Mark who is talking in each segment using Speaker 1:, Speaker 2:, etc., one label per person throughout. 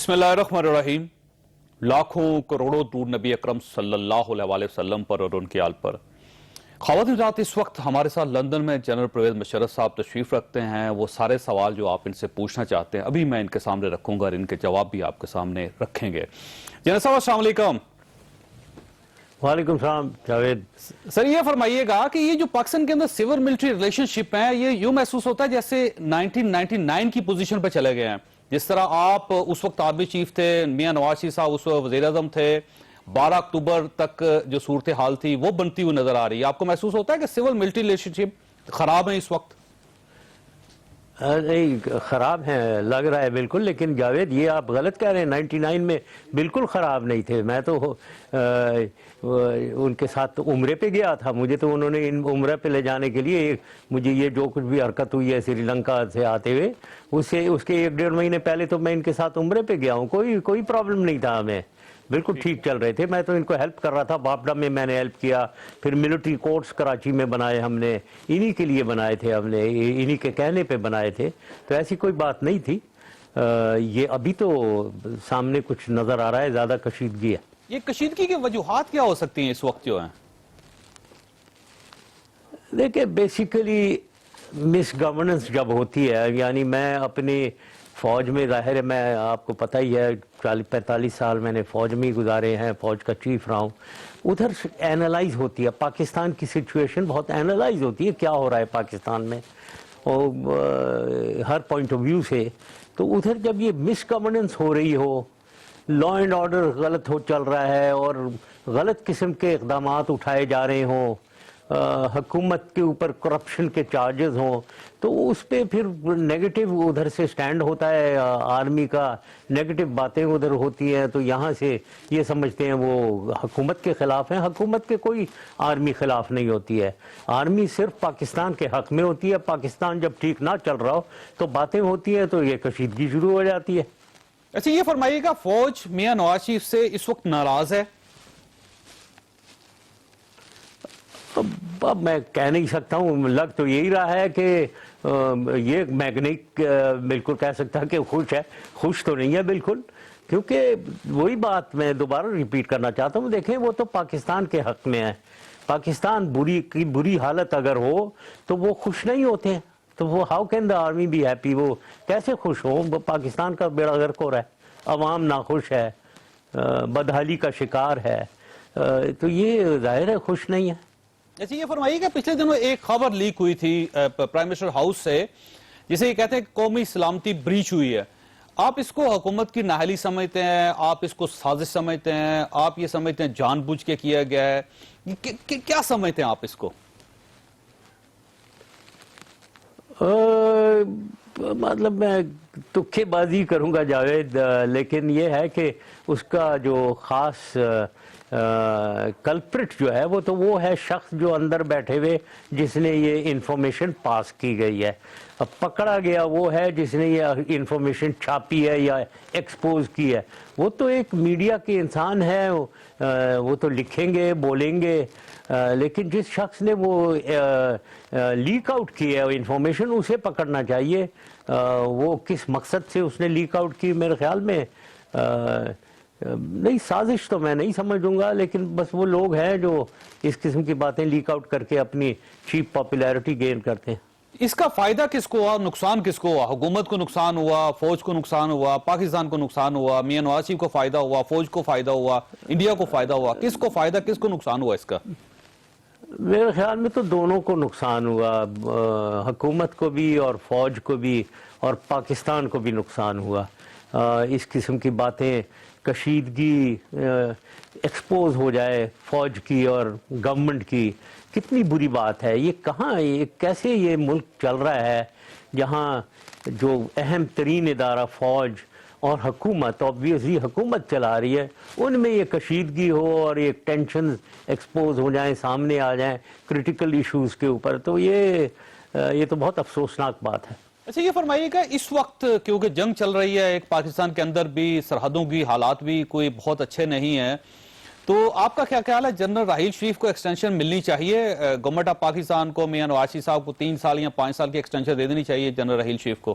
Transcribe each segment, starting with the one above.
Speaker 1: بسم اللہ الرحمن الرحیم۔ لاکھوں کروڑوں درود نبی اکرم صلی اللہ علیہ وآلہ وسلم پر اور ان کے آل پر۔ خواتین رات اس وقت ہمارے ساتھ لندن میں جنرل پرویز مشرف صاحب تشریف رکھتے ہیں۔ وہ سارے سوال جو آپ ان سے پوچھنا چاہتے ہیں ابھی میں ان کے سامنے رکھوں گا اور ان کے جواب بھی آپ کے سامنے رکھیں گے۔ جنرل صاحب السلام علیکم۔
Speaker 2: وعلیکم السلام جاوید۔
Speaker 1: سر یہ فرمائیے گا کہ یہ جو پاکستان کے اندر سیول ملٹری ریلیشن شپ ہیں یہ یوں محسوس ہوتا ہے جیسے 1999 کی پوزیشن پہ چلے گئے ہیں، جس طرح آپ اس وقت آرمی چیف تھے، میاں نواز شریف صاحب اس وقت وزیر اعظم تھے، 12 اکتوبر تک جو صورتحال تھی وہ بنتی ہوئی نظر آ رہی ہے۔ آپ کو محسوس ہوتا ہے کہ سیول ملٹری ریلیشن شپ خراب ہیں اس وقت؟
Speaker 2: نہیں خراب ہیں لگ رہا ہے بالکل، لیکن جاوید یہ آپ غلط کہہ رہے ہیں، 99 میں بالکل خراب نہیں تھے۔ میں تو ان کے ساتھ عمرے پہ گیا تھا، مجھے تو انہوں نے عمرے پہ لے جانے کے لیے مجھے یہ جو کچھ بھی حرکت ہوئی ہے سری لنکا سے آتے ہوئے اس کے 1-1.5 مہینے پہلے تو میں ان کے ساتھ عمرے پہ گیا ہوں، کوئی پرابلم نہیں تھا ہمیں، بالکل ٹھیک چل رہے تھے۔ میں تو ان کو ہیلپ کر رہا تھا، باپڈا میں نے ہیلپ کیا، پھر ملٹری کورٹس کراچی میں بنائے ہم نے، انہی کے لیے بنائے تھے ہم نے، انہی کے کہنے پہ بنائے تھے، تو ایسی کوئی بات نہیں تھی۔ یہ ابھی تو سامنے کچھ نظر آ رہا ہے، زیادہ کشیدگی ہے۔
Speaker 1: یہ کشیدگی کی وجوہات کیا ہو سکتی ہیں اس وقت جو ہیں؟
Speaker 2: دیکھیں بیسیکلی مس گورننس جب ہوتی ہے، یعنی میں اپنی فوج میں، ظاہر ہے میں آپ کو پتہ ہی ہے 45 سال میں نے فوج میں ہی گزارے ہیں، فوج کا چیف رہا ہوں، ادھر اینالائز ہوتی ہے پاکستان کی سچویشن، بہت اینالائز ہوتی ہے کیا ہو رہا ہے پاکستان میں اور ہر پوائنٹ آف ویو سے۔ تو ادھر جب یہ مس گورننس ہو رہی ہو، لا اینڈ آرڈر غلط چل رہا ہے اور غلط قسم کے اقدامات اٹھائے جا رہے ہوں، حکومت کے اوپر کرپشن کے چارجز ہوں، تو اس پہ پھر نیگیٹو ادھر سے سٹینڈ ہوتا ہے آرمی کا، نیگیٹو باتیں ادھر ہوتی ہیں، تو یہاں سے یہ سمجھتے ہیں وہ حکومت کے خلاف ہیں۔ حکومت کے کوئی آرمی خلاف نہیں ہوتی ہے، آرمی صرف پاکستان کے حق میں ہوتی ہے۔ پاکستان جب ٹھیک نہ چل رہا ہو تو باتیں ہوتی ہیں، تو یہ کشیدگی شروع ہو جاتی ہے۔
Speaker 1: اچھا یہ فرمائیے گا فوج میاں نواز شریف سے اس وقت ناراض ہے؟
Speaker 2: اب میں کہہ نہیں سکتا ہوں، لگ تو یہی رہا ہے کہ یہ میں نہیں بالکل کہہ سکتا کہ خوش ہے، خوش تو نہیں ہے بالکل، کیونکہ وہی بات میں دوبارہ ریپیٹ کرنا چاہتا ہوں، دیکھیں وہ تو پاکستان کے حق میں ہے۔ پاکستان بری حالت اگر ہو تو وہ خوش نہیں ہوتے ہیں، تو وہ how can the army be happy, وہ کیسے خوش ہوں؟ پاکستان کا بیڑا غرق ہو رہا ہے، عوام ناخوش ہے، بدحالی کا شکار ہے، تو یہ ظاہر ہے خوش نہیں ہے۔
Speaker 1: اچھا یہ فرمائیے کہ پچھلے دنوں ایک خبر لیک ہوئی تھی پرائم منسٹر ہاؤس سے، جسے یہ کہتے ہیں کہ قومی سلامتی بریچ ہوئی ہے۔ آپ اس کو حکومت کی نااہلی سمجھتے ہیں؟ آپ اس کو سازش سمجھتے ہیں؟ آپ یہ سمجھتے ہیں جان بوجھ کے کیا گیا ہے؟ کیا سمجھتے ہیں آپ اس کو؟
Speaker 2: مطلب میں تکے بازی کروں گا جاوید، لیکن یہ ہے کہ اس کا جو خاص کلپرٹ جو ہے وہ ہے شخص جو اندر بیٹھے ہوئے جس نے یہ انفارمیشن پاس کی گئی ہے۔ اب پکڑا گیا وہ ہے جس نے یہ انفارمیشن چھاپی ہے یا ایکسپوز کی ہے۔ وہ تو ایک میڈیا کے انسان ہے، وہ تو لکھیں گے بولیں گے، لیکن جس شخص نے وہ لیک آؤٹ کی ہے انفارمیشن اسے پکڑنا چاہیے۔ وہ کس مقصد سے اس نے لیک آؤٹ کی، میرے خیال میں نہیں، سازش تو میں نہیں سمجھ دوں گا، لیکن بس وہ لوگ ہیں جو اس قسم کی باتیں لیک آؤٹ کر کے اپنی چیپ پاپولیرٹی گین کرتے ہیں۔
Speaker 1: اس کا فائدہ کس کو ہوا، نقصان کس کو ہوا؟ حکومت کو نقصان ہوا، فوج کو نقصان ہوا، پاکستان کو نقصان ہوا، میاں نواز شریف کو فائدہ ہوا، فوج کو فائدہ ہوا، انڈیا کو فائدہ ہوا؟ کس کو فائدہ، کس کو نقصان ہوا اس کا؟
Speaker 2: میرے خیال میں تو دونوں کو نقصان ہوا، حکومت کو بھی اور فوج کو بھی اور پاکستان کو بھی نقصان ہوا۔ اس قسم کی باتیں، کشیدگی ایکسپوز ہو جائے فوج کی اور گورنمنٹ کی، کتنی بری بات ہے۔ یہ کہاں، یہ کیسے یہ ملک چل رہا ہے جہاں جو اہم ترین ادارہ فوج اور حکومت، obviously حکومت چلا رہی ہے، ان میں یہ کشیدگی ہو اور یہ ٹینشنز ایکسپوز ہو جائیں، سامنے آ جائیں کریٹیکل ایشوز کے اوپر، تو یہ تو بہت افسوسناک بات ہے۔
Speaker 1: اچھا یہ فرمائیے گا اس وقت کیونکہ جنگ چل رہی ہے، ایک پاکستان کے اندر بھی سرحدوں کی حالات بھی کوئی بہت اچھے نہیں ہیں، تو آپ کا کیا خیال ہے جنرل راحیل شریف کو ایکسٹینشن ملنی چاہیے؟ گورنمنٹ آف پاکستان کو، میاں نواز شریف صاحب کو 3 سال یا 5 سال کی ایکسٹینشن دے دینی چاہیے جنرل راحیل شریف کو؟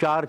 Speaker 2: 4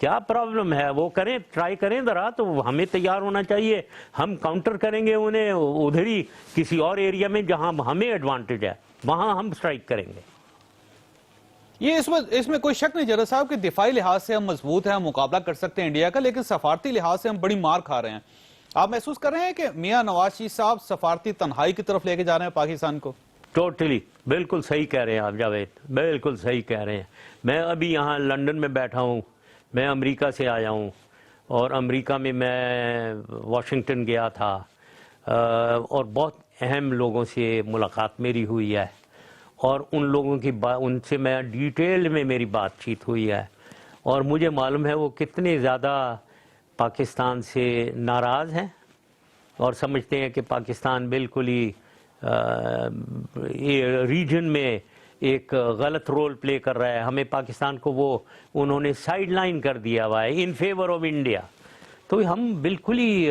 Speaker 2: کیا پرابلم ہے؟ وہ کریں، ٹرائی کریں ذرا، تو ہمیں تیار ہونا چاہیے. ہم کاؤنٹر کریں گے انہیں ادھر ہی کسی اور ایریا میں جہاں ہمیں ایڈوانٹیج ہے، وہاں ہم سٹرائک کریں گے.
Speaker 1: یہ اس میں کوئی شک نہیں جنرل صاحب کہ دفاعی لحاظ سے ہم مضبوط ہیں، ہم مقابلہ کر سکتے ہیں انڈیا کا، لیکن سفارتی لحاظ سے ہم بڑی مار کھا رہے ہیں. آپ محسوس کر رہے ہیں کہ میاں نواز شریف صاحب سفارتی تنہائی کی طرف لے کے جا رہے ہیں پاکستان کو؟
Speaker 2: ٹوٹلی، بالکل صحیح کہہ رہے ہیں آپ جاوید، بالکل صحیح کہہ رہے ہیں. میں ابھی یہاں لنڈن میں بیٹھا ہوں، میں امریکہ سے آیا ہوں، اور امریکہ میں واشنگٹن گیا تھا، اور بہت اہم لوگوں سے ملاقات میری ہوئی ہے، اور ان لوگوں کی ان سے میں ڈیٹیل میں میری بات چیت ہوئی ہے، اور مجھے معلوم ہے وہ کتنے زیادہ پاکستان سے ناراض ہیں، اور سمجھتے ہیں کہ پاکستان بالکل ہی ریجن میں ایک غلط رول پلے کر رہا ہے. ہمیں پاکستان کو وہ انہوں نے سائیڈ لائن کر دیا ہوا ہے ان فیور آف انڈیا. تو ہم بالکل ہی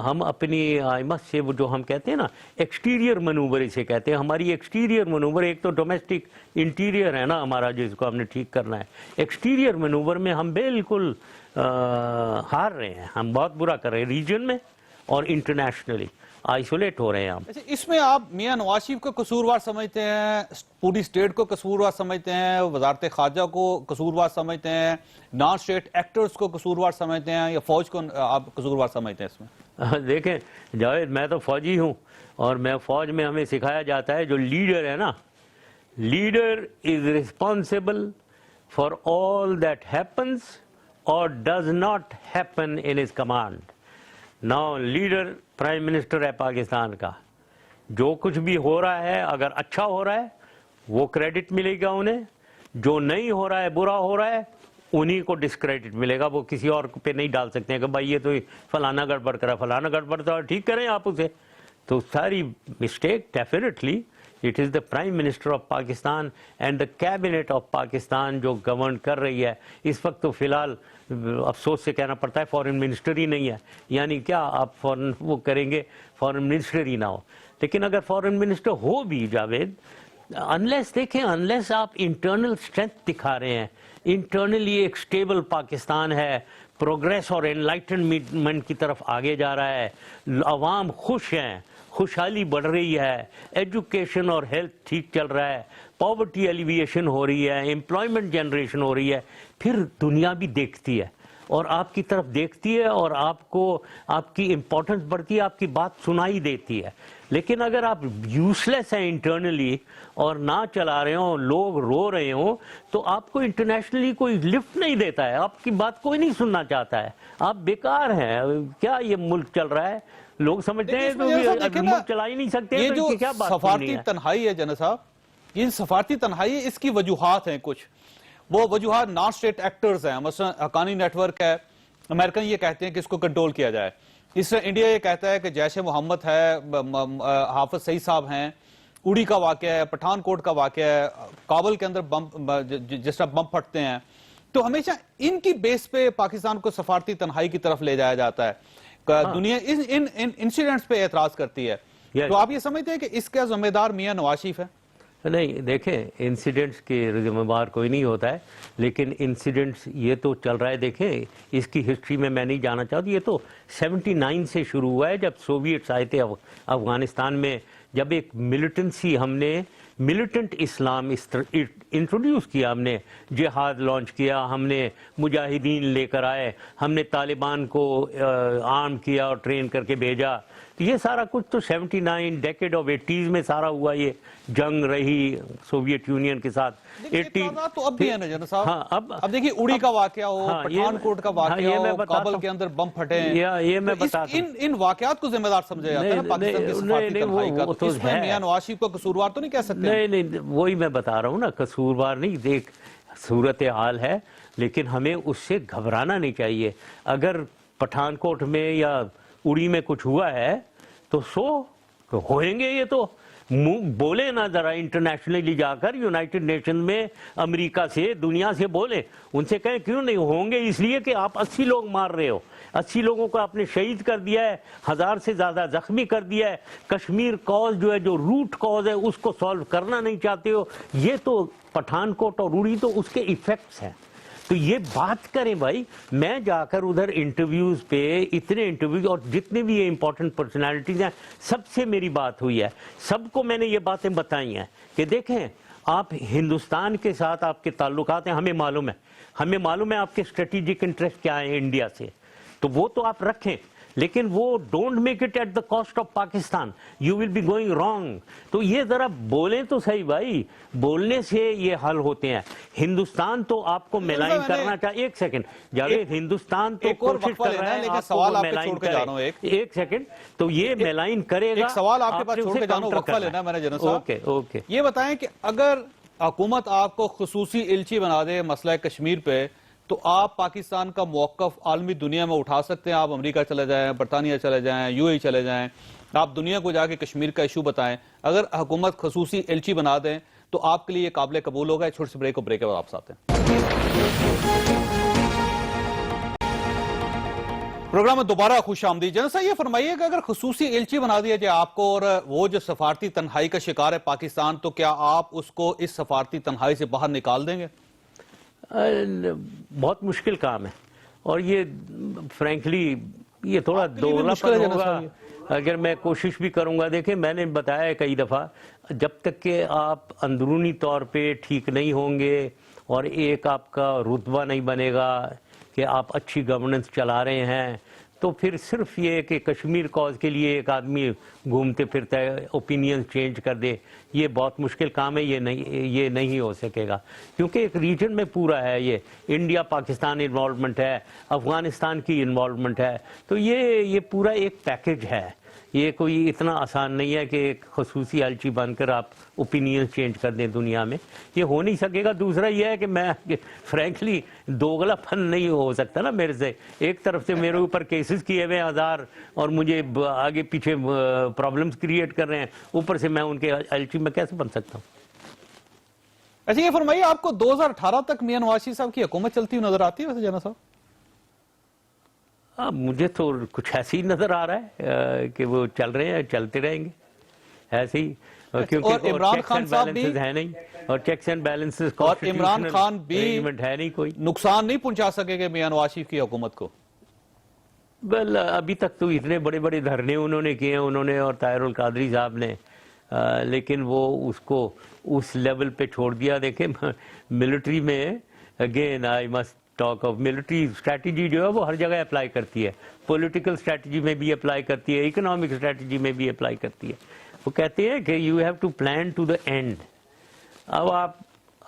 Speaker 2: ہم اپنی آئمت سے وہ جو ہم کہتے ہیں نا ایکسٹیریئر منوور اسے کہتے ہیں، ہماری ایکسٹیریئر منوور، ایک تو ڈومیسٹک انٹیریئر ہے نا ہمارا جس کو ہم نے ٹھیک کرنا ہے، ایکسٹیریئر منوور میں ہم بالکل ہار رہے ہیں، ہم بہت برا کر رہے ہیں ریجن میں اور انٹرنیشنلی آئسولیٹ ہو رہے ہیں ہم.
Speaker 1: اس میں آپ میاں نواز شریف کو قصوروار سمجھتے ہیں، پوری اسٹیٹ کو قصوروار سمجھتے ہیں، وزارت خارجہ کو قصوروار سمجھتے ہیں، نان اسٹیٹ ایکٹرز کو قصوروار سمجھتے ہیں، یا فوج کو آپ قصوروار سمجھتے ہیں اس میں؟
Speaker 2: دیکھیں جاوید، میں تو فوجی ہوں، اور میں فوج میں ہمیں سکھایا جاتا ہے جو لیڈر ہے نا، leader is responsible for all that happens اور does not happen in his command. Now leader prime minister ہے پاکستان کا، جو کچھ بھی ہو رہا ہے اگر اچھا ہو رہا ہے وہ کریڈٹ ملے گا انہیں، جو نہیں ہو رہا ہے برا ہو رہا ہے انہی کو ڈسکریڈٹ ملے گا. وہ کسی اور پہ نہیں ڈال سکتے ہیں کہ بھائی یہ تو فلانا گڑبڑ کرا، فلانا گڑبڑ تو ٹھیک کریں آپ اسے. تو ساری mistake definitely it is the prime minister of Pakistan and the cabinet of Pakistan جو گورن کر رہی ہے اس وقت. تو فی الحال افسوس سے کہنا پڑتا ہے فورن منسٹر ہی نہیں ہے، یعنی کیا آپ فورن وہ کریں گے فورن منسٹر ہی نہ ہو. لیکن اگر فورن منسٹر ہو بھی جاوید، انلیس دیکھیں، انلیس آپ انٹرنل اسٹرینتھ دکھا رہے ہیں، انٹرنلی ایک سٹیبل پاکستان ہے، پروگریس اور انلائٹنمنٹ کی طرف آگے جا رہا ہے، عوام خوش ہیں، خوشحالی بڑھ رہی ہے، ایجوکیشن اور ہیلتھ ٹھیک چل رہا ہے، پاورٹی ایلیویشن ہو رہی ہے، امپلائمنٹ جنریشن ہو رہی ہے، پھر دنیا بھی دیکھتی ہے اور آپ کی طرف دیکھتی ہے اور آپ کو آپ کی امپورٹنس بڑھتی ہے، آپ کی بات سنائی دیتی ہے. لیکن اگر آپ یوزلیس ہیں انٹرنلی اور نہ چلا رہے ہوں، لوگ رو رہے ہوں، تو آپ کو انٹرنیشنلی کوئی لفٹ نہیں دیتا ہے، آپ کی بات کوئی نہیں سننا چاہتا ہے، آپ بیکار ہیں. کیا یہ ملک چل رہا ہے؟ لوگ سمجھتے ہیں تو ملک چلا ہی نہیں سکتے.
Speaker 1: یہ جو سفارتی تنہائی ہے جنرل صاحب، یہ سفارتی تنہائی ہے، اس کی وجوہات ہیں کچھ. وہ وجوہات نان اسٹیٹ ایکٹرز ہیں، مثلا حقانی نیٹ ورک ہے، امریکن یہ کہتے ہیں کہ اس کو کنٹرول کیا جائے. اس طرح انڈیا یہ کہتا ہے کہ جیش محمد ہے، حافظ سعید صاحب ہیں، اڑی کا واقعہ ہے، پٹھان کوٹ کا واقعہ ہے، کابل کے اندر جس طرح بم پھٹتے ہیں. تو ہمیشہ ان کی بیس پہ پاکستان کو سفارتی تنہائی کی طرف لے جایا جاتا ہے. دنیا ان انسیڈنٹس پہ اعتراض کرتی ہے. تو آپ یہ سمجھتے ہیں کہ اس کا ذمہ دار میاں نواز شریف ہے؟
Speaker 2: نہیں، دیکھیں انسیڈنٹس کے ذمہ دار کوئی نہیں ہوتا ہے، لیکن انسیڈنٹس یہ تو چل رہا ہے. دیکھیں اس کی ہسٹری میں نہیں جانا چاہتا، یہ تو 79 سے شروع ہوا ہے جب سوویٹس آئے تھے افغانستان میں، جب ایک ملیٹنسی ہم نے ملیٹنٹ اسلام انٹروڈیوس کیا، ہم نے جہاد لانچ کیا، ہم نے مجاہدین لے کر آئے، ہم نے طالبان کو آرم کیا اور ٹرین کر کے بھیجا. یہ سارا کچھ تو 79 ڈیکیڈ آف 80s میں سارا ہوا، یہ جنگ رہی سوویت یونین کے ساتھ.
Speaker 1: تو اب بھی ہے نا جنرل صاحب، اب دیکھیے اڑی کا واقعہ ہو، پٹھان کوٹ کا واقعہ ہو، کابل کے اندر بم پھٹے ہیں،
Speaker 2: یہ میں بتاتا ہوں.
Speaker 1: ان واقعات کو ذمہ دار سمجھا جاتا ہے نا پاکستان کی سفارتی تنہائی کا. تو اس میں میاں نواز شریف کو قصوروار تو نہیں کہہ سکتے؟
Speaker 2: نہیں، وہی میں بتا رہا ہوں نا، قصوروار نہیں. دیکھ صورتحال ہے، لیکن ہمیں اس سے گھبرانا نہیں چاہیے. اگر پٹھان کوٹ میں یا اڑی میں کچھ ہوا ہے تو ہوئیں گے. یہ تو بولے نا ذرا انٹرنیشنلی جا کر یونائٹڈ نیشن میں، امریکہ سے، دنیا سے بولے، ان سے کہیں کیوں نہیں ہوں گے؟ اس لیے کہ آپ 80 لوگ مار رہے ہو، 80 لوگوں کو آپ نے شہید کر دیا ہے، 1000 سے زیادہ زخمی کر دیا ہے. کشمیر کاز جو ہے، جو روٹ کاز ہے، اس کو سالو کرنا نہیں چاہتے ہو. یہ تو پٹھان کوٹ اور اڑی تو اس کے ایفیکٹس ہیں. تو یہ بات کریں بھائی. میں جا کر ادھر انٹرویوز پہ اتنے انٹرویوز اور جتنے بھی یہ امپورٹنٹ پرسنالٹیز ہیں سب سے میری بات ہوئی ہے, سب کو میں نے یہ باتیں بتائی ہیں کہ دیکھیں آپ ہندوستان کے ساتھ آپ کے تعلقات ہیں, ہمیں معلوم ہے آپ کے اسٹریٹجک انٹرسٹ کیا ہیں انڈیا سے, تو وہ تو آپ رکھیں, لیکن وہ don't make it at the cost of Pakistan, you will be going wrong. تو یہ ذرا بولیں تو صحیح بھائی, بولنے سے یہ حل ہوتے ہیں. ہندوستان تو آپ کو ملائن کرنا چاہیے. ایک سیکنڈ جاوید, ہندوستان تو کوشش کر رہا ہے آپ کو ملائن کرے. ایک سیکنڈ, تو یہ ملائن کرے گا.
Speaker 1: ایک سوال آپ کے پاس چھوڑ کے جانا, وقفہ لینا میں نے جنرل صاحب.
Speaker 2: اوکے,
Speaker 1: یہ بتائیں کہ اگر حکومت آپ کو خصوصی ایلچی بنا دے مسئلہ کشمیر پہ, تو آپ پاکستان کا موقف عالمی دنیا میں اٹھا سکتے ہیں؟ آپ امریکہ چلے جائیں, برطانیہ چلے جائیں, یو اے چلے جائیں, آپ دنیا کو جا کے کشمیر کا ایشو بتائیں. اگر حکومت خصوصی ایلچی بنا دیں تو آپ کے لیے یہ قابل قبول ہوگا؟ چھوٹی سی بریک کے بعد واپس آتے ہیں. پروگرام میں دوبارہ خوش آمدید. جنرل صاحب یہ فرمائیے کہ اگر خصوصی ایلچی بنا دیا جائے آپ کو, اور وہ جو سفارتی تنہائی کا شکار ہے پاکستان, تو کیا آپ اس کو اس سفارتی تنہائی سے باہر نکال دیں گے؟
Speaker 2: بہت مشکل کام ہے, اور یہ فرینکلی یہ تھوڑا دوغلا پن ہوگا اگر میں کوشش بھی کروں گا. دیکھیں میں نے بتایا ہے کئی دفعہ, جب تک کہ آپ اندرونی طور پہ ٹھیک نہیں ہوں گے اور ایک آپ کا رتبہ نہیں بنے گا کہ آپ اچھی گورننس چلا رہے ہیں, تو پھر صرف یہ کہ کشمیر کاز کے لیے ایک آدمی گھومتے پھرتا ہے اوپینین چینج کر دے, یہ بہت مشکل کام ہے. یہ نہیں ہو سکے گا, کیونکہ ایک ریجن میں پورا ہے, یہ انڈیا پاکستان انوالومنٹ ہے, افغانستان کی انوالومنٹ ہے, تو یہ پورا ایک پیکج ہے. یہ کوئی اتنا آسان نہیں ہے کہ ایک خصوصی ایلچی بن کر آپ اوپینین چینج کر دیں دنیا میں, یہ ہو نہیں سکے گا. دوسرا یہ ہے کہ میں فرینکلی دوغلا پن نہیں ہو سکتا نا میرے سے. ایک طرف سے میرے اوپر کیسز کیے ہوئے ہزار اور مجھے آگے پیچھے پرابلمز کریٹ کر رہے ہیں, اوپر سے میں ان کے ایلچی میں کیسے بن سکتا ہوں؟
Speaker 1: اچھا یہ فرمائیے, آپ کو 2018 تک میاں نواز شریف صاحب کی حکومت چلتی ہوئی نظر آتی ہے ویسے جنرل صاحب؟
Speaker 2: مجھے تو کچھ ایسے ہی نظر آ رہا ہے کہ وہ چل رہے ہیں, چلتے رہیں گے ایسے ہی, کیونکہ
Speaker 1: عمران خان صاحب بھی
Speaker 2: ہے نہیں, اور چیکس اینڈ بیلنسز,
Speaker 1: اور عمران خان بھی
Speaker 2: ہے نہیں, کوئی
Speaker 1: نقصان نہیں پہنچا سکے گے میاں نواز شریف کی حکومت کو.
Speaker 2: ویل ابھی تک تو اتنے بڑے بڑے دھرنے انہوں نے کیے ہیں, انہوں نے اور طاہر القادری صاحب نے, لیکن وہ اس کو اس لیول پہ چھوڑ دیا. دیکھیں ملٹری میں again I must talk of military strategy جو ہے وہ ہر جگہ اپلائی کرتی ہے, پولیٹیکل اسٹریٹجی میں بھی اپلائی کرتی ہے, اکنامک اسٹریٹجی میں بھی اپلائی کرتی ہے. وہ کہتے ہیں کہ you have to plan to the end. اب آپ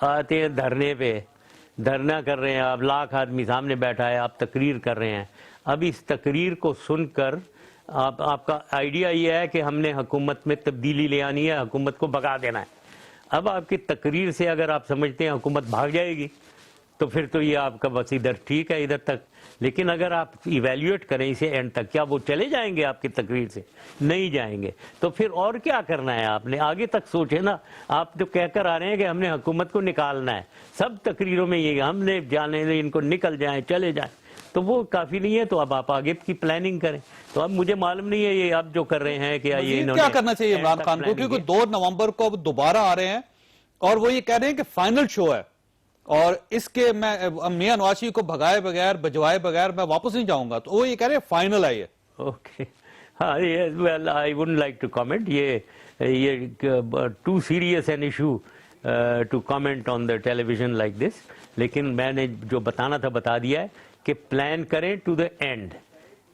Speaker 2: آتے ہیں دھرنے پہ, دھرنا کر رہے ہیں, آپ لاکھ آدمی سامنے بیٹھا ہے, آپ تقریر کر رہے ہیں. اب اس تقریر کو سن کر آپ کا آئیڈیا یہ ہے کہ ہم نے حکومت میں تبدیلی لے آنی ہے, حکومت کو بھگا دینا ہے. اب آپ کی تقریر سے اگر آپ سمجھتے ہیں حکومت بھاگ جائے گی, تو پھر تو یہ آپ کا بس ادھر ٹھیک ہے ادھر تک. لیکن اگر آپ ایویلیویٹ کریں اسے اینڈ تک, کیا وہ چلے جائیں گے آپ کی تقریر سے؟ نہیں جائیں گے. تو پھر اور کیا کرنا ہے آپ نے, آگے تک سوچے نا. آپ جو کہہ کر آ رہے ہیں کہ ہم نے حکومت کو نکالنا ہے, سب تقریروں میں یہ ہم نے جانے ان کو نکل جائیں, چلے جائیں, تو وہ کافی نہیں ہے. تو اب آپ آگے کی پلاننگ کریں. تو اب مجھے معلوم نہیں ہے یہ اب جو کر رہے ہیں کہ یہ
Speaker 1: کیا کرنا چاہیے عمران خان کو, کیونکہ 2 نومبر کو اب دوبارہ آ رہے ہیں اور وہ یہ کہہ رہے ہیں کہ فائنل شو ہے, اور اس کے میں میاں نواز شریف کو بھگائے بغیر بجوائے بغیر میں واپس نہیں جاؤں گا, تو وہ یہ کہہ رہے ہیں فائنل ہے یہ.
Speaker 2: اوکے, ہاں, well I wouldn't like to comment. یہ too serious an issue to comment on the television like this. لیکن میں نے جو بتانا تھا بتا دیا ہے کہ پلان کریں ٹو دا اینڈ.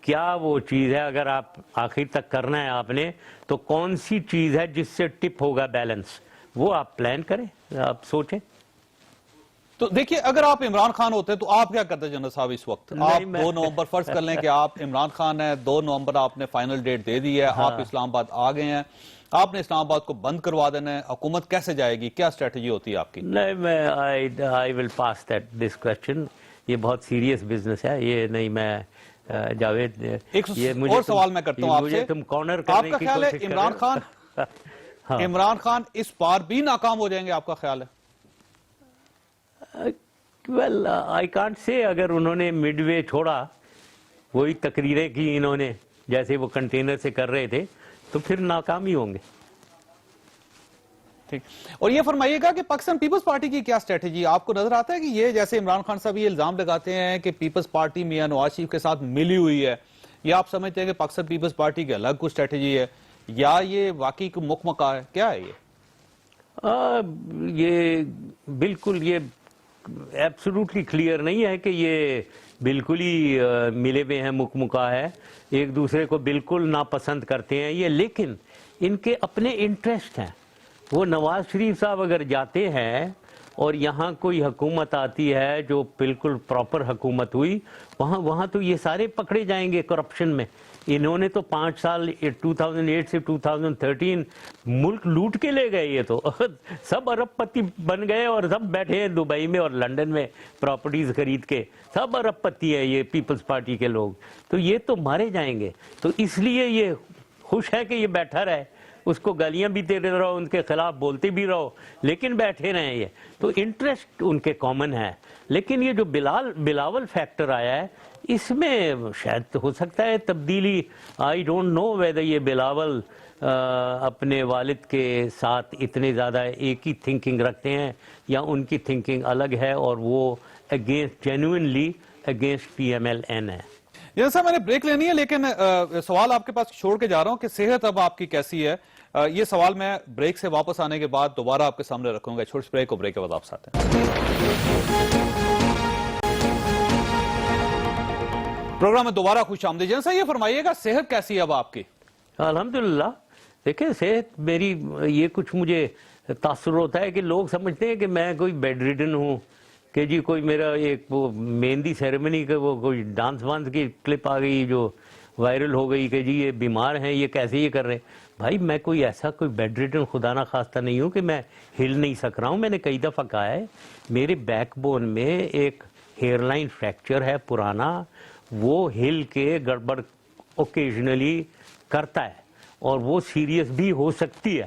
Speaker 2: کیا وہ چیز ہے, اگر آپ آخر تک کرنا ہے آپ نے, تو کون سی چیز ہے جس سے ٹپ ہوگا بیلنس, وہ آپ پلان کریں, آپ سوچیں.
Speaker 1: تو دیکھیے اگر آپ عمران خان ہوتے تو آپ کیا کرتے جنرل صاحب اس وقت؟ آپ 2 نومبر فرض کر لیں کہ آپ عمران خان ہیں, 2 نومبر آپ نے فائنل ڈیٹ دے دی ہے, آپ اسلام آباد آ گئے ہیں, آپ نے اسلام آباد کو بند کروا دینا ہے, حکومت کیسے جائے گی, کیا اسٹریٹجی ہوتی ہے آپ کی؟
Speaker 2: نہیں, میں آئی ول پاس دیٹ دس کوشچن. یہ بہت سیریس بزنس ہے, یہ نہیں. میں جاوید
Speaker 1: ایک اور سوال میں کرتا ہوں آپ سے,
Speaker 2: تم کارنر
Speaker 1: آپ
Speaker 2: کرنے
Speaker 1: کا
Speaker 2: کی
Speaker 1: خیال ہے
Speaker 2: کوشش
Speaker 1: عمران خان اس بار بھی ناکام ہو جائیں گے, آپ کا خیال ہے؟
Speaker 2: Well I can't say. اگر انہوں نے مڈ وے چھوڑا, وہی تقریریں کی انہوں نے جیسے وہ کنٹینر سے کر رہے تھے, تو پھر ناکام ہی ہوں گے.
Speaker 1: ٹھیک. اور یہ فرمائیے گا کہ پاکستان پیپلز پارٹی کی کیا سٹریٹجی؟ آپ کو نظر آتا ہے کہ یہ جیسے عمران خان صاحب یہ الزام لگاتے ہیں کہ پیپلز پارٹی میاں نواز شریف کے ساتھ ملی ہوئی ہے، یا آپ سمجھتے ہیں کہ پاکستان پیپلز پارٹی کی الگ کوئی سٹریٹجی ہے، یا یہ واقعی کوئی مکمکہ ہے؟ کیا ہے
Speaker 2: یہ بالکل یہ ایبسولوٹلی کلیئر نہیں ہے کہ یہ بالکل ہی ملے ہوئے ہیں، مکمکہ ہے، ایک دوسرے کو بالکل ناپسند کرتے ہیں یہ، لیکن ان کے اپنے انٹرسٹ ہیں. وہ نواز شریف صاحب اگر جاتے ہیں اور یہاں کوئی حکومت آتی ہے جو بالکل پراپر حکومت ہوئی، وہاں تو یہ سارے پکڑے جائیں گے کرپشن میں. انہوں نے تو 5 سال 2008 سے 2013 ملک لوٹ کے لے گئے، یہ تو سب ارب پتی بن گئے اور سب بیٹھے ہیں دبئی میں اور لنڈن میں پراپرٹیز خرید کے، سب ارب پتی ہے یہ پیپلز پارٹی کے لوگ. تو یہ تو مارے جائیں گے، تو اس لیے یہ خوش ہے کہ یہ بیٹھا رہے، اس کو گالیاں بھی دیتے رہو، ان کے خلاف بولتے بھی رہو، لیکن بیٹھے رہیں. یہ تو انٹرسٹ ان کے کامن ہے. لیکن یہ جو بلاول فیکٹر آیا ہے، اس میں شاید ہو سکتا ہے تبدیلی. آئی ڈونٹ نو ویدر یہ بلاول اپنے والد کے ساتھ اتنے زیادہ ایک ہی تھنکنگ رکھتے ہیں یا ان کی تھنکنگ الگ ہے اور وہ جینوئنلی اگینسٹ PMLN ہے.
Speaker 1: جنرل صاحب میں نے بریک لینی ہے، لیکن سوال آپ کے پاس چھوڑ کے جا رہا ہوں کہ صحت اب آپ کی کیسی ہے. یہ سوال میں بریک سے واپس آنے کے بعد دوبارہ آپ کے سامنے رکھوں گا. چھوٹی بریک کو بریک کے بعد آپ ساتھ ہیں. پروگرام میں دوبارہ خوش آمدید. جنرل صاحب یہ فرمائیے گا صحت کیسی ہے اب آپ کی؟
Speaker 2: الحمدللہ. دیکھیں صحت میری، یہ کچھ مجھے تاثر ہوتا ہے کہ لوگ سمجھتے ہیں کہ میں کوئی بیڈ ریڈن ہوں، کہ جی کوئی میرا ایک وہ مہندی سیریمنی کا وہ کوئی ڈانس وانس کی کلپ آ گئی جو وائرل ہو گئی کہ جی یہ بیمار ہیں، یہ کیسے یہ کر رہے ہیں. بھائی میں کوئی ایسا کوئی بیڈ ریڈن خدا نہ خواستہ نہیں ہوں کہ میں ہل نہیں سک رہا ہوں. میں نے کئی دفعہ کہا ہے میرے بیک بون میں ایک ہیئر لائن فریکچر ہے پرانا، وہ ہل کے گڑبڑ اوکیجنلی کرتا ہے اور وہ سیریس بھی ہو سکتی ہے.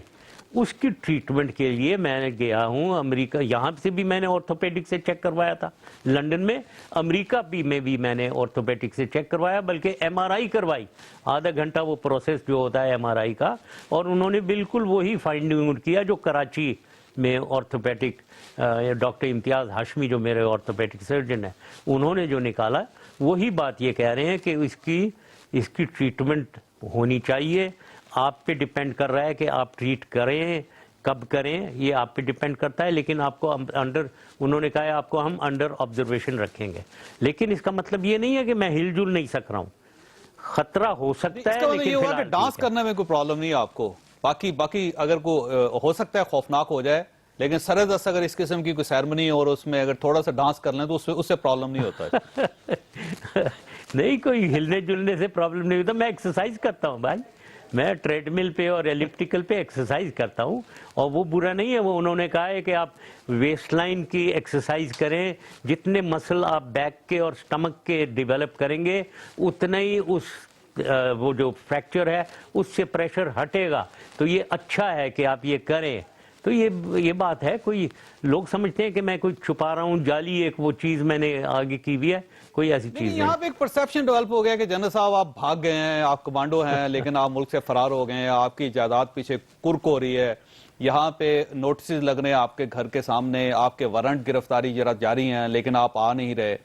Speaker 2: اس کی ٹریٹمنٹ کے لیے میں نے گیا ہوں امریکہ، یہاں سے بھی میں نے آرتھوپیڈک سے چیک کروایا تھا لنڈن میں، امریکہ میں بھی میں نے آرتھوپیڈک سے چیک کروایا، بلکہ MRI کروائی. آدھا گھنٹہ وہ پروسیس جو ہوتا ہے MRI کا، اور انہوں نے بالکل وہی فائنڈنگ کیا جو کراچی میں آرتھوپیڈک ڈاکٹر امتیاز ہاشمی جو میرے آرتھوپیڈک سرجن ہیں انہوں نے جو نکالا، وہی بات یہ کہہ رہے ہیں کہ اس کی ٹریٹمنٹ ہونی چاہیے. آپ پہ ڈیپینڈ کر رہا ہے کہ آپ ٹریٹ کریں کب کریں، یہ آپ پہ ڈیپینڈ کرتا ہے، لیکن آپ کو انہوں نے کہا ہے آپ کو ہم انڈر آبزرویشن رکھیں گے. لیکن اس کا مطلب یہ نہیں ہے کہ میں ہل جل نہیں سک رہا ہوں، خطرہ ہو سکتا ہے. لیکن
Speaker 1: یہ ہوا کہ ڈانس کرنے میں کوئی پرابلم نہیں ہے آپ کو، باقی اگر ہو سکتا ہے خوفناک ہو جائے، لیکن سر دست اگر اس قسم کی کوئی سیرمنی اور اس میں اگر تھوڑا سا ڈانس کر لیں تو اس سے پرابلم نہیں ہوتا ہے.
Speaker 2: نہیں، کوئی ہلنے جلنے سے پرابلم نہیں ہوتا. میں ایکسرسائز کرتا ہوں بھائی، میں ٹریڈ مل پہ اور ایلپٹیکل پہ ایکسرسائز کرتا ہوں، اور وہ برا نہیں ہے. وہ انہوں نے کہا ہے کہ آپ ویسٹ لائن کی ایکسرسائز کریں، جتنے مسل آپ بیک کے اور سٹمک کے ڈیولپ کریں گے اتنا ہی وہ جو فریکچر ہے اس سے پریشر ہٹے گا. تو یہ اچھا ہے کہ آپ یہ کریں. تو یہ بات ہے. کوئی لوگ سمجھتے ہیں کہ میں کوئی چھپا رہا ہوں، جعلی ایک وہ چیز میں نے آگے کی ہوئی ہے، کوئی ایسی چیز نہیں.
Speaker 1: یہاں پہ ایک پرسیپشن ڈیولپ ہو گیا کہ جنرل صاحب آپ بھاگ گئے ہیں، آپ کمانڈو ہیں، لیکن آپ ملک سے فرار ہو گئے ہیں، آپ کی جائیداد پیچھے کرک ہو رہی ہے، یہاں پہ نوٹسز لگ رہے ہیں آپ کے گھر کے سامنے، آپ کے وارنٹ گرفتاری جاری ہیں، لیکن آپ آ نہیں رہے.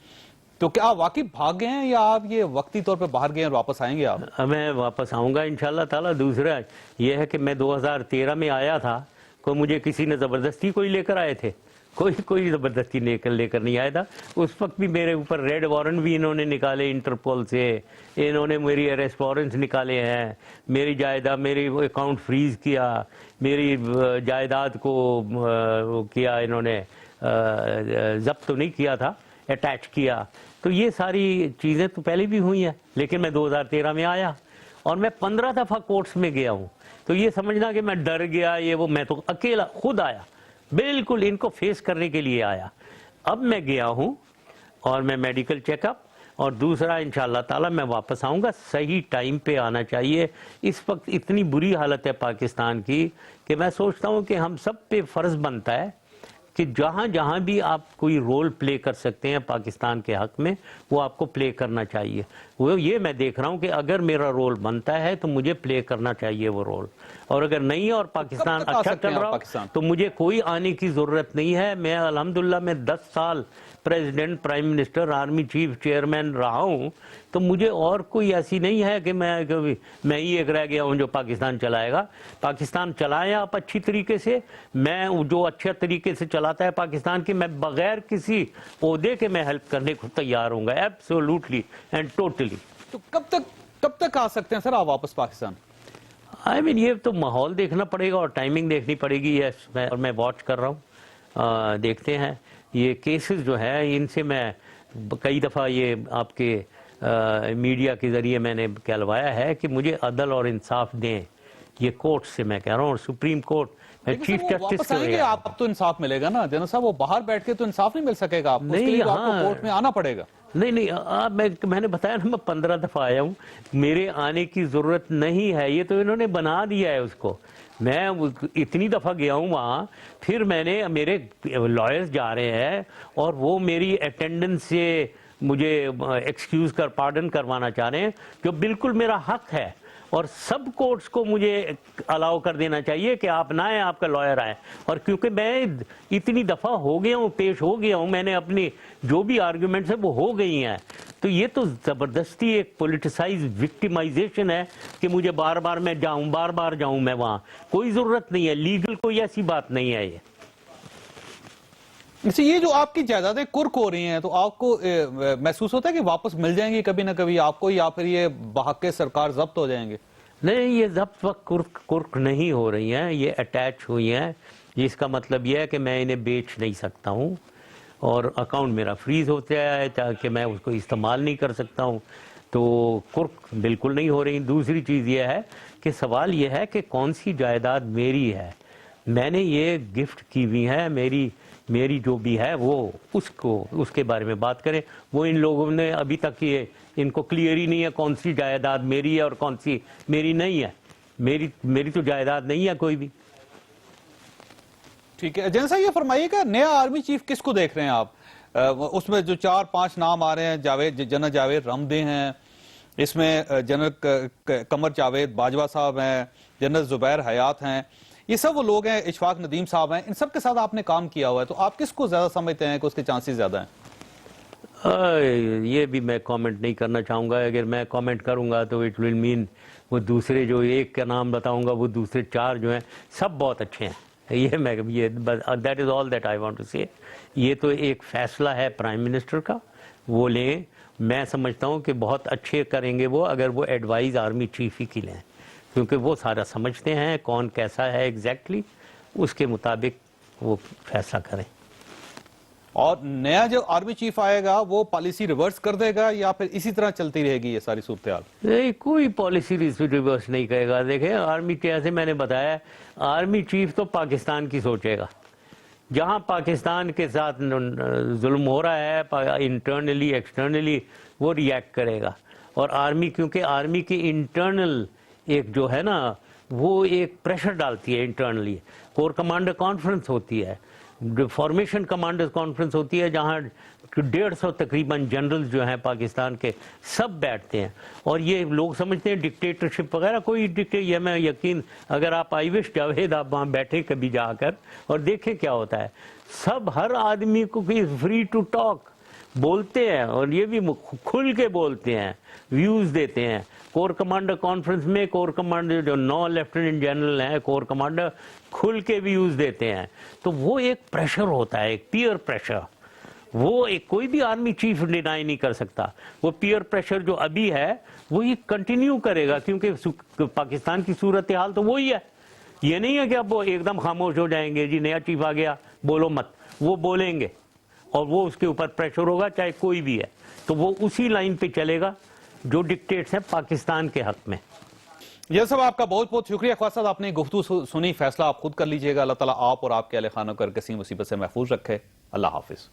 Speaker 1: تو کیا آپ واقعی بھاگ گئے ہیں یا آپ یہ وقتی طور پہ باہر گئے ہیں اور واپس آئیں گے آپ؟
Speaker 2: میں واپس آؤں گا انشاءاللہ تعالیٰ. دوسرا یہ ہے کہ میں 2013 میں آیا تھا، کوئی مجھے کسی نے زبردستی کوئی لے کر آئے تھے، کوئی زبردستی لے کر نہیں آیا تھا. اس وقت بھی میرے اوپر ریڈ وارنٹ بھی انہوں نے نکالے انٹرپول سے، انہوں نے میری اریسٹ وارنٹس نکالے ہیں، میری جائیداد، میری اکاؤنٹ فریز کیا، میری جائیداد کو کیا انہوں نے ضبط تو نہیں کیا تھا، اٹیچ کیا. تو یہ ساری چیزیں تو پہلے بھی ہوئی ہیں، لیکن میں 2013 میں آیا اور میں 15 دفعہ کورٹس میں گیا ہوں. تو یہ سمجھنا کہ میں ڈر گیا یہ وہ، میں تو اکیلا خود آیا، بالکل ان کو فیس کرنے کے لیے آیا. اب میں گیا ہوں اور میں میڈیکل چیک اپ، اور دوسرا انشاءاللہ تعالی میں واپس آؤں گا. صحیح ٹائم پہ آنا چاہیے. اس وقت اتنی بری حالت ہے پاکستان کی کہ میں سوچتا ہوں کہ ہم سب پہ فرض بنتا ہے کہ جہاں بھی آپ کوئی رول پلے کر سکتے ہیں پاکستان کے حق میں، وہ آپ کو پلے کرنا چاہیے. وہ یہ میں دیکھ رہا ہوں کہ اگر میرا رول بنتا ہے تو مجھے پلے کرنا چاہیے وہ رول، اور اگر نہیں ہے اور پاکستان
Speaker 1: کب تک آ
Speaker 2: اچھا
Speaker 1: سکتے
Speaker 2: چل
Speaker 1: ہیں
Speaker 2: رہا
Speaker 1: آپ
Speaker 2: ہو
Speaker 1: پاکستان؟
Speaker 2: تو مجھے کوئی آنے کی ضرورت نہیں ہے. میں الحمدللہ میں 10 سال president, prime minister, army chief, chairman رہا ہوں، تو مجھے اور کوئی ایسی نہیں ہے کہ میں ہی ایک رہ گیا ہوں جو پاکستان چلائے گا. پاکستان چلائیں آپ اچھی طریقے سے، میں جو اچھے طریقے سے چلاتا ہے پاکستان کی، میں بغیر کسی عہدے کے میں ہیلپ کرنے کو تیار ہوں گا، ایبسولوٹلی اینڈ ٹوٹلی.
Speaker 1: تو کب تک آ سکتے ہیں سر آپ واپس پاکستان؟
Speaker 2: یہ تو ماحول دیکھنا پڑے گا اور ٹائمنگ دیکھنی پڑے گی. اور میں واچ کر رہا ہوں، دیکھتے ہیں. یہ کیسز جو ہے ان سے میں کئی دفعہ یہ آپ کے میڈیا کے ذریعے میں نے کہلوایا ہے کہ مجھے عدل اور انصاف دیں. یہ کورٹ سے میں کہہ رہا ہوں، اور سپریم کورٹ میں
Speaker 1: لیکن
Speaker 2: چیف
Speaker 1: سر وہ
Speaker 2: جسٹس
Speaker 1: واپس
Speaker 2: سے
Speaker 1: آئیں گے، آپ تو انصاف ملے گا نا جنرل صاحب. وہ باہر بیٹھ کے تو انصاف نہیں مل سکے گا آپ کو، اس کے لیے تو آپ کو کورٹ میں آنا پڑے گا.
Speaker 2: نہیں، میں نے بتایا نا، میں 15 دفعہ آیا ہوں، میرے آنے کی ضرورت نہیں ہے. یہ تو انہوں نے بنا دیا ہے اس کو. میں اتنی دفعہ گیا ہوں وہاں، پھر میرے لائرز جا رہے ہیں اور وہ میری اٹینڈنس سے مجھے ایکسکیوز پارڈن کروانا چاہ رہے ہیں، جو بالکل میرا حق ہے. اور سب کورٹس کو مجھے الاؤ کر دینا چاہیے کہ آپ نہ آئیں، آپ کا لائر آئے. اور کیونکہ میں اتنی دفعہ ہو گیا ہوں، پیش ہو گیا ہوں، میں نے اپنی جو بھی آرگومنٹس ہیں وہ ہو گئی ہیں. تو یہ تو زبردستی ایک پولیٹیسائز وکٹیمائزیشن ہے کہ مجھے بار بار جاؤں میں وہاں. کوئی ضرورت نہیں ہے، لیگل کوئی ایسی بات نہیں ہے.
Speaker 1: یہ جو آپ کی جائیدادیں کرک ہو رہی ہیں، تو آپ کو محسوس ہوتا ہے کہ واپس مل جائیں گی کبھی نہ کبھی آپ کو، یا پھر یہ بحق سرکار ضبط ہو جائیں گے؟
Speaker 2: نہیں، یہ ضبط وقت کرک نہیں ہو رہی ہیں، یہ اٹیچ ہوئی ہیں. جس کا مطلب یہ ہے کہ میں انہیں بیچ نہیں سکتا ہوں، اور اکاؤنٹ میرا فریز ہوتا ہے تاکہ میں اس کو استعمال نہیں کر سکتا ہوں. تو کرک بالکل نہیں ہو رہی. دوسری چیز یہ ہے کہ سوال یہ ہے کہ کون سی جائیداد میری ہے. میں نے یہ گفٹ کی ہوئی ہے، میری جو بھی ہے وہ اس کے بارے میں بات کریں. وہ ان لوگوں نے ابھی تک ان کو کلیئر ہی نہیں ہے کون سی جائیداد میری ہے اور کون سی میری نہیں ہے. میری تو جائیداد نہیں ہے کوئی بھی.
Speaker 1: ٹھیک ہے جنرل صاحب، یہ فرمائیے کہ نیا آرمی چیف کس کو دیکھ رہے ہیں آپ؟ اس میں جو 4-5 نام آ رہے ہیں، جنرل جاوید رمدے ہیں، اس میں جنرل قمر جاوید باجوہ صاحب ہیں، جنرل زبیر حیات ہیں. یہ سب وہ لوگ ہیں، اشفاق ندیم صاحب ہیں. ان سب کے ساتھ آپ نے کام کیا ہوا ہے، تو آپ کس کو زیادہ سمجھتے ہیں کہ اس کے چانسز زیادہ ہیں؟
Speaker 2: یہ بھی میں کامنٹ نہیں کرنا چاہوں گا. اگر میں کامنٹ کروں گا تو اٹ ول مین وہ دوسرے جو ایک کا نام بتاؤں گا، وہ دوسرے 4 جو ہیں سب بہت اچھے ہیں. That is all that I want to say. یہ تو ایک فیصلہ ہے پرائم منسٹر کا، وہ لیں. میں سمجھتا ہوں کہ بہت اچھے کریں گے وہ، اگر وہ ایڈوائز آرمی چیف ہی کی لیں، کیونکہ وہ سارا سمجھتے ہیں کون کیسا ہے ایگزیکٹلی. اس کے مطابق وہ فیصلہ کریں.
Speaker 1: اور نیا جو آرمی چیف آئے گا وہ پالیسی ریورس کر دے گا یا پھر اسی طرح چلتی رہے گی یہ ساری صورتحال؟
Speaker 2: نہیں، کوئی پالیسی ریورس نہیں کرے گا. دیکھیں آرمی، جیسے میں نے بتایا، آرمی چیف تو پاکستان کی سوچے گا. جہاں پاکستان کے ساتھ ظلم ہو رہا ہے انٹرنلی ایکسٹرنلی، وہ ریئیکٹ کرے گا. اور آرمی، کیونکہ آرمی کی انٹرنل ایک جو ہے نا، وہ ایک پریشر ڈالتی ہے انٹرنلی. کور کمانڈر کانفرنس ہوتی ہے، فارمیشن کمانڈر کانفرنس ہوتی ہے، جہاں 150 تقریباً جنرل جو ہیں پاکستان کے سب بیٹھتے ہیں. اور یہ لوگ سمجھتے ہیں ڈکٹیٹرشپ وغیرہ کوئی یہ میں یقین، اگر آپ آئی وش جاوید آپ وہاں بیٹھیں کبھی جا کر اور دیکھیں کیا ہوتا ہے. سب ہر آدمی کو فری ٹو ٹاک بولتے ہیں، اور یہ بھی کھل کے بولتے ہیں، ویوز دیتے ہیں. کور کمانڈر کانفرنس میں کور کمانڈر جو 9 لیفٹیننٹ جنرل ہیں کور کمانڈر کھل کے ویوز دیتے ہیں. تو وہ ایک پریشر ہوتا ہے، ایک پیئر پریشر. وہ کوئی بھی آرمی چیف ڈینائی نہیں کر سکتا. وہ پیئر پریشر جو ابھی ہے وہی کنٹینیو کرے گا، کیونکہ پاکستان کی صورتحال تو وہی ہے. یہ نہیں ہے کہ اب وہ ایک دم خاموش ہو جائیں گے، جی نیا چیف آ گیا بولو مت. وہ بولیں گے اور وہ اس کے اوپر پریشر ہوگا چاہے کوئی بھی ہے. تو وہ اسی لائن پہ چلے گا جو ڈکٹیٹس ہیں پاکستان کے حق میں.
Speaker 1: یہ سب آپ کا بہت بہت شکریہ. خواجہ صاحب آپ نے گفتگو سنی، فیصلہ آپ خود کر لیجئے گا. اللہ تعالیٰ آپ اور آپ کے اہل خانہ کو ہر کسی مصیبت سے محفوظ رکھے. اللہ حافظ.